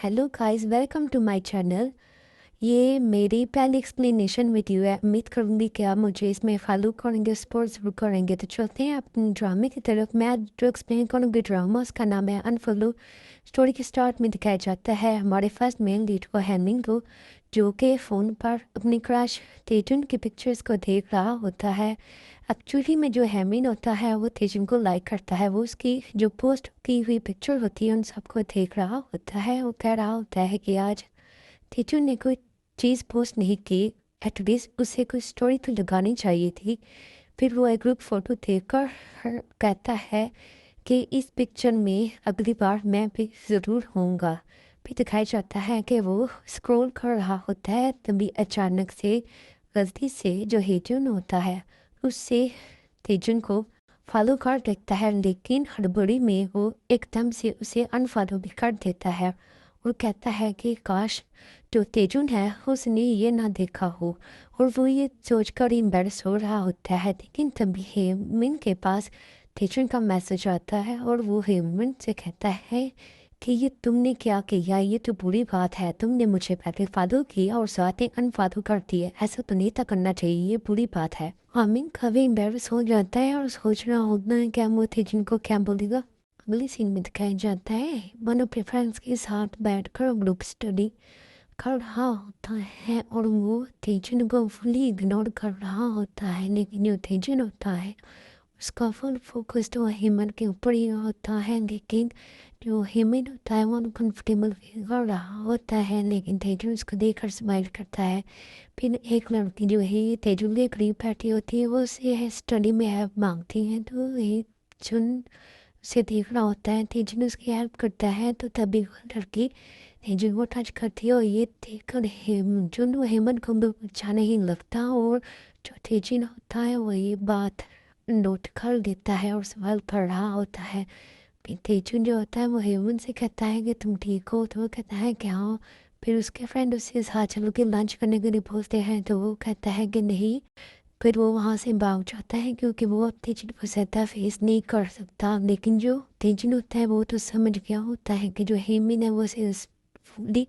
Hello guys, welcome to my channel. ये मेरी पहली एक्सप्लेनेशन वीडियो है। उम्मीद करूँगी कि आप मुझे इसमें फॉलो करेंगे, सपोर्ट ज़रूर करेंगे। तो चलते हैं अपने ड्रामे की तरफ। मैं आज जो एक्सप्लेन करूँगी ड्रामा, उसका नाम है अनफॉलो। स्टोरी के स्टार्ट में दिखाया जाता है हमारे फर्स्ट मेन लीड को, हेमिंग को, जो कि फ़ोन पर अपनी क्रश तेजुन की पिक्चर्स को देख रहा होता है। एक्चुअली में जो हेमिन होता है वो तेजुन को लाइक करता है। वो उसकी जो पोस्ट की हुई पिक्चर होती है उन सबको देख रहा होता है। वो कह रहा होता है कि आज तेजुन ने कोई चीज़ पोस्ट नहीं की, एटलीस्ट उसे कोई स्टोरी तो लगानी चाहिए थी। फिर वो एक ग्रुप फ़ोटो देखकर कहता है कि इस पिक्चर में अगली बार मैं भी ज़रूर होऊंगा। फिर दिखाया जाता है कि वो स्क्रॉल कर रहा होता है, तभी अचानक से गलती से जो हेजुन होता है उससे तेजुन को फॉलो कर देता है, लेकिन हड़बड़ी में वो एकदम से उसे अनफॉलो भी कर देता है और कहता है कि काश जो तेजुन है उसने ये ना देखा हो। और वो ये सोचकर एम्बैरेस हो रहा होता है, लेकिन तभी हेमिन के पास तेजुन का मैसेज आता है और वो हेमिन से कहता है कि ये तुमने क्या किया, ये तो बुरी बात है। तुमने मुझे पहले फॉलो किया और साथ ही अनफॉलो कर दिया, ऐसा तो नहीं था करना चाहिए, ये बुरी बात है। हामिन काफ़ी एम्बैरेस हो जाता है और सोच रहा होता है क्या वो तेजुन को क्या बोलेगा। अगली सीन में दिखाया जाता है वन ऑफ फ्रेंड्स के साथ बैठकर ग्रुप स्टडी कर रहा होता है और वो तेजुन को फुली इग्नोर कर रहा होता है, लेकिन जो तेजुन होता है उसका फुल फोकस तो हेमन के ऊपर ही होता है। लेकिन जो हेमन होता है वो अनकंफर्टेबल फील कर रहा होता है, लेकिन तेजुन उसको देखकर स्माइल करता है। फिर एक लड़की जो है तेजुन के करीब बैठी होती है, वो उसे स्टडी में हेल्प मांगती है, तो ये चुन उसे देख रहा होता है। तेजुन उसकी हेल्प करता है, तो तभी वो लड़की तेजुन को टच करती है और ये देखकर हेमन हेमन को भी अच्छा नहीं लगता। और जो तेजुन होता है वो ये बात नोट कर लेता है और सवाल कर रहा होता है। फिर तेजुन जो होता है वो हेमन से कहता है कि तुम ठीक हो, तो वो कहता है क्या हो। फिर उसके फ्रेंड उससे साथ चलो के लंच करने के लिए बोलते हैं, तो वो कहता है कि नहीं। फिर वो वहाँ से भाग जाता है क्योंकि वो अब तेजुन को ज़्यादा फेस नहीं कर सकता। लेकिन जो तेजुन होता है वो तो समझ गया होता है कि जो हेमिन है वो उसे फुली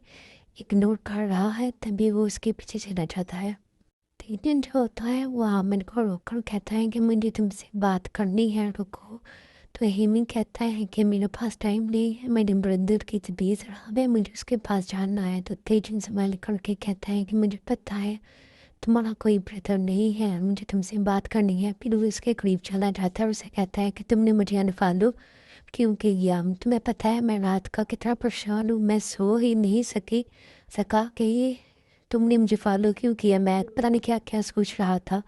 इग्नोर कर रहा है, तभी वो उसके पीछे चला जाता है। तेजुन जो होता है वो हामिन को रोककर कहता है कि मुझे तुमसे बात करनी है, रुको। तो हेमिन कहता है कि मेरे पास टाइम नहीं है, मेरे ब्रदर की तबीयत खराब है, मुझे उसके पास जाना है। तो तेजुन संभाल करके कहता है कि मुझे पता है तुम्हारा कोई ब्रदर नहीं है, मुझे तुमसे बात करनी है। फिर वो उसके करीब चला जाता है और उसे कहता है कि तुमने मुझे अनफॉलो क्यों किया। तुम्हें पता है मैं रात का कितना परेशान हूँ, मैं सो ही नहीं सका कि ये तुमने मुझे फॉलो क्यों किया, मैं पता नहीं क्या क्या सोच रहा था।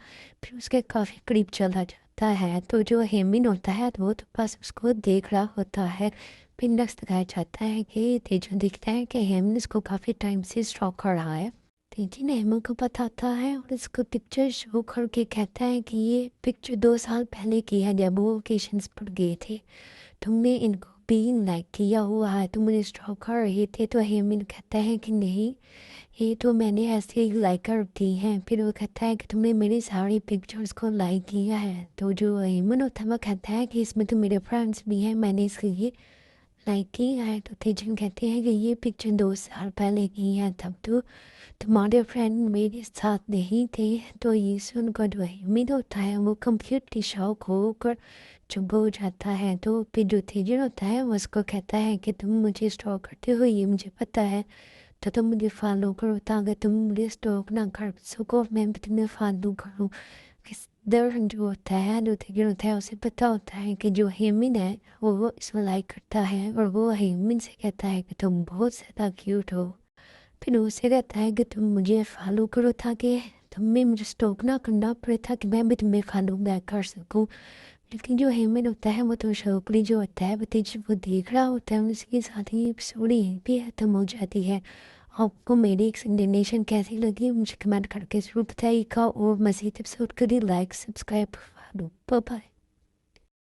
फिर उसके काफ़ी करीब चला जाता है, तो जो हेमिन होता है वो तो बस उसको देख रहा होता है। फिर नेक्स्ट दिखाया जाता है कि तेजुन दिखता है कि हेमिन उसको काफ़ी टाइम से स्टॉक कर रहा है। तेजी ने हेमंत को बताता है और इसको पिक्चर शो करके कहता है कि ये पिक्चर 2 साल पहले की है, जब वो ओकेशंस पर गए थे। तुमने इनको भी लाइक किया हुआ है, तुम मुझे स्टॉक कर रहे थे। तो हेमंत कहता है कि नहीं, ये तो मैंने ऐसे ही लाइक कर दी हैं। फिर वो कहता है कि तुमने मेरी सारी पिक्चर्स को लाइक किया है। तो जो हेमंत होता है वो कहता है कि इसमें तो मेरे फ्रेंड्स भी हैं, मैंने इसलिए लाइक की है। तो तेजन कहते हैं कि ये पिक्चर 2 साल पहले की है, तब तो तुम्हारे फ्रेंड मेरे साथ नहीं थे। तो ये सुनकर जो उम्मीद होता है वो कम्प्लीटली शॉक होकर चुप हो जाता है। तो फिर जो तेजन होता है वो उसको कहता है कि तुम मुझे स्टॉक करते हो, ये मुझे पता है, तो तुम मुझे फॉलो करो ताकि तुम मुझे स्टॉक ना कर सको, मैं भी तुम्हें फॉलो करूँ। इस दौरान जो होता है जो तेजन होता है उसे पता होता है कि जो हेमिन है वो इसको लाइक करता है और वो हेमिन से कहता है कि तुम बहुत ज़्यादा क्यूट हो। फिर उसे कहता है कि तुम मुझे फॉलो करो ताकि तुम्हें मुझे स्टॉक ना करना पड़े, ताकि मैं भी तुम्हें फॉलो बैक कर सकूं। लेकिन जो हेमन होता है वो तो शौकरी जो होता है वो तेज वो देख रहा होता है, उसके साथ ही स्टोरी भी खत्म हो जाती है। आपको मेरी एक्सप्लेनेशन कैसी लगी मुझे कमेंट करके जरूर बताइएगा और मज़ीद एपिसोड के लिए like subscribe follow. Bye bye.